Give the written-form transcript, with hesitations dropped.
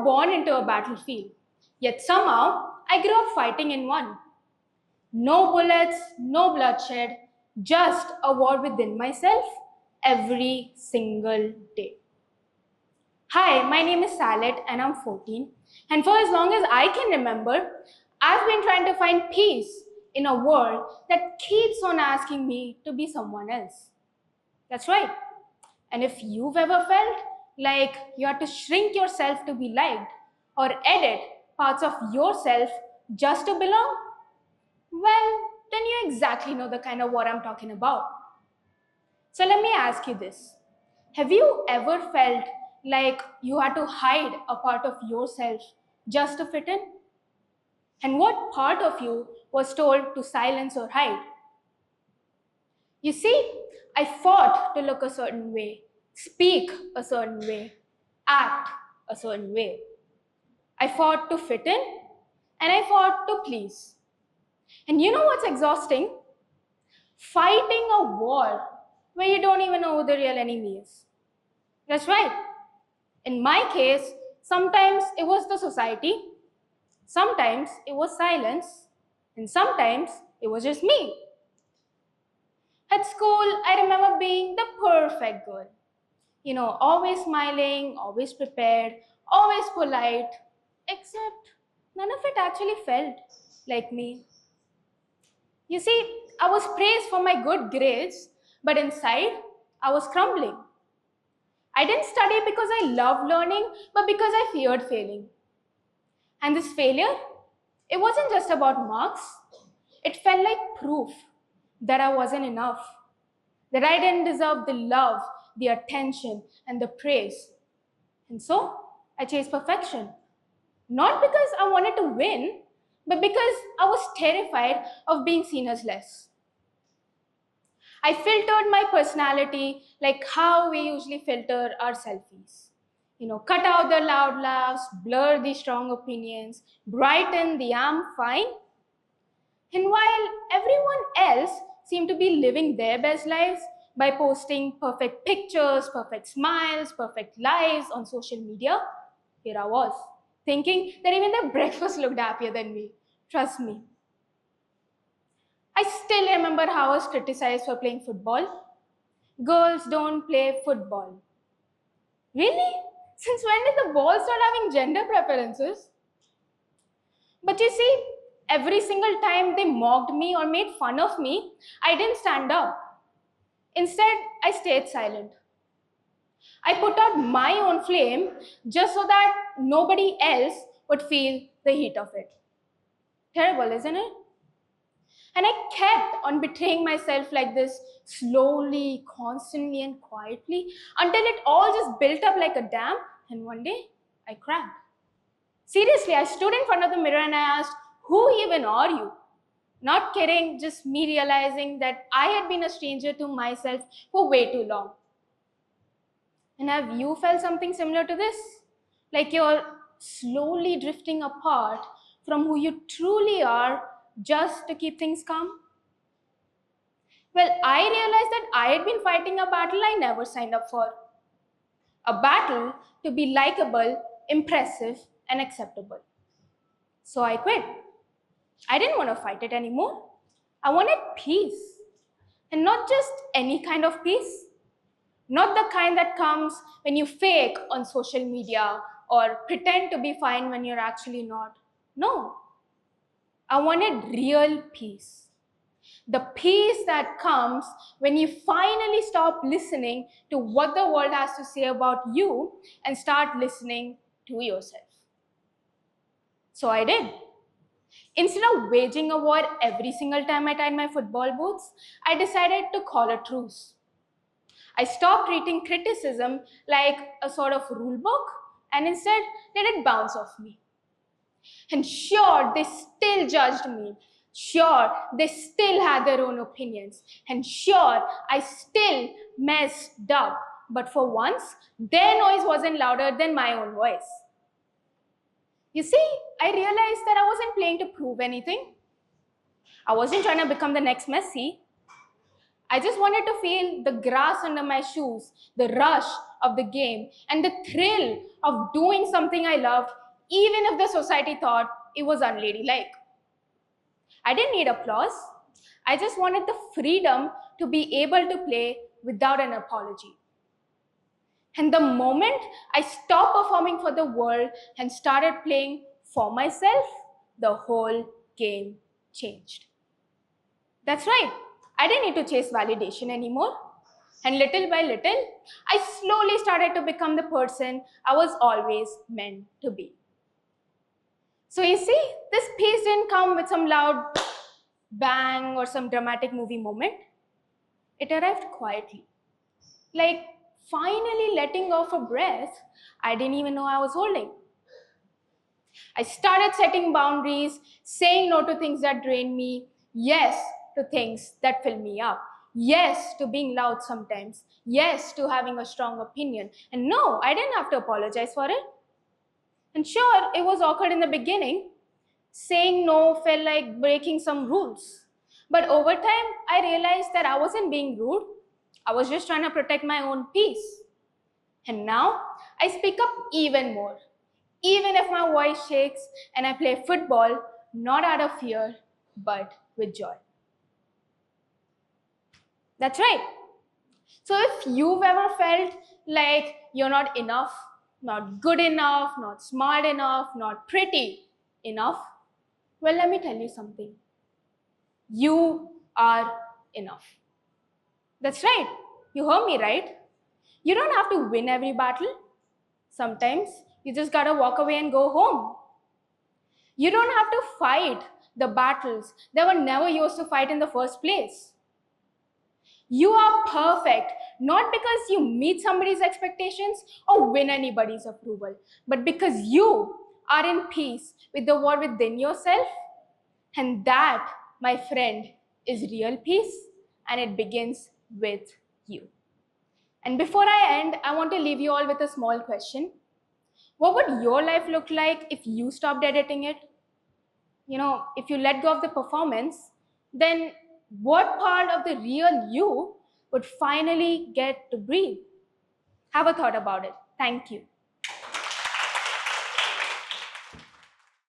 born into a battlefield, yet somehow I grew up fighting in one. No bullets, no bloodshed, just a war within myself every single day. Hi, my name is Salet and I'm 14. And for as long as I can remember, I've been trying to find peace in a world that keeps on asking me to be someone else. That's right. And if you've ever felt like you have to shrink yourself to be liked or edit parts of yourself just to belong, well, then you exactly know the kind of what I'm talking about. So let me ask you this. Have you ever felt like you had to hide a part of yourself just to fit in? And what part of you was told to silence or hide? You see, I fought to look a certain way, speak a certain way, act a certain way. I fought to fit in and I fought to please. And you know what's exhausting? Fighting a war where you don't even know who the real enemy is. That's right. In my case, sometimes it was the society, sometimes it was silence, and sometimes it was just me. At school, I remember being the perfect girl. You know, always smiling, always prepared, always polite, except none of it actually felt like me. You see, I was praised for my good grades, but inside, I was crumbling. I didn't study because I loved learning, but because I feared failing. And this failure, it wasn't just about marks. It felt like proof that I wasn't enough, that I didn't deserve the love, the attention, and the praise. And so I chased perfection. Not because I wanted to win, but because I was terrified of being seen as less. I filtered my personality like how we usually filter our selfies. You know, cut out the loud laughs, blur the strong opinions, brighten the I'm fine. And while everyone else seemed to be living their best lives by posting perfect pictures, perfect smiles, perfect lives on social media, here I was, thinking that even their breakfast looked happier than me. Trust me. I still remember how I was criticized for playing football. Girls don't play football. Really? Since when did the ball start having gender preferences? But you see, every single time they mocked me or made fun of me, I didn't stand up. Instead, I stayed silent. I put out my own flame just so that nobody else would feel the heat of it. Terrible, isn't it? And I kept on betraying myself like this, slowly, constantly, and quietly, until it all just built up like a dam, and one day, I cracked. Seriously, I stood in front of the mirror and I asked, who even are you? Not kidding, just me realizing that I had been a stranger to myself for way too long. And have you felt something similar to this? Like you're slowly drifting apart from who you truly are just to keep things calm? Well, I realized that I had been fighting a battle I never signed up for. A battle to be likable, impressive, and acceptable. So I quit. I didn't want to fight it anymore. I wanted peace. And not just any kind of peace. Not the kind that comes when you fake on social media or pretend to be fine when you're actually not. No. I wanted real peace. The peace that comes when you finally stop listening to what the world has to say about you and start listening to yourself. So I did. Instead of waging a war every single time I tied my football boots, I decided to call a truce. I stopped treating criticism like a sort of rule book and instead let it bounce off me. And sure, they still judged me. Sure, they still had their own opinions. And sure, I still messed up. But for once, their noise wasn't louder than my own voice. You see, I realized that I wasn't playing to prove anything. I wasn't trying to become the next Messi. I just wanted to feel the grass under my shoes, the rush of the game, and the thrill of doing something I loved, even if the society thought it was unladylike. I didn't need applause. I just wanted the freedom to be able to play without an apology. And the moment I stopped performing for the world and started playing for myself, the whole game changed. That's right. I didn't need to chase validation anymore. And little by little, I slowly started to become the person I was always meant to be. So you see, this piece didn't come with some loud bang or some dramatic movie moment. It arrived quietly. Like finally letting go of a breath I didn't even know I was holding. I started setting boundaries, saying no to things that drain me, yes to things that fill me up, yes to being loud sometimes, yes to having a strong opinion. And no, I didn't have to apologize for it. And sure, it was awkward in the beginning. Saying no felt like breaking some rules. But over time, I realized that I wasn't being rude. I was just trying to protect my own peace. And now, I speak up even more. Even if my voice shakes and I play football, not out of fear, but with joy. That's right. So if you've ever felt like you're not enough, not good enough, not smart enough, not pretty enough, well, let me tell you something. You are enough. That's right. You heard me right. You don't have to win every battle. Sometimes you just gotta walk away and go home. You don't have to fight the battles that were never yours to fight in the first place. You are perfect, not because you meet somebody's expectations or win anybody's approval, but because you are in peace with the war within yourself. And that, my friend, is real peace, and it begins with you. And before I end, I want to leave you all with a small question. What would your life look like if you stopped editing it? If you let go of the performance, then what part of the real you would finally get to breathe? Have a thought about it. Thank you.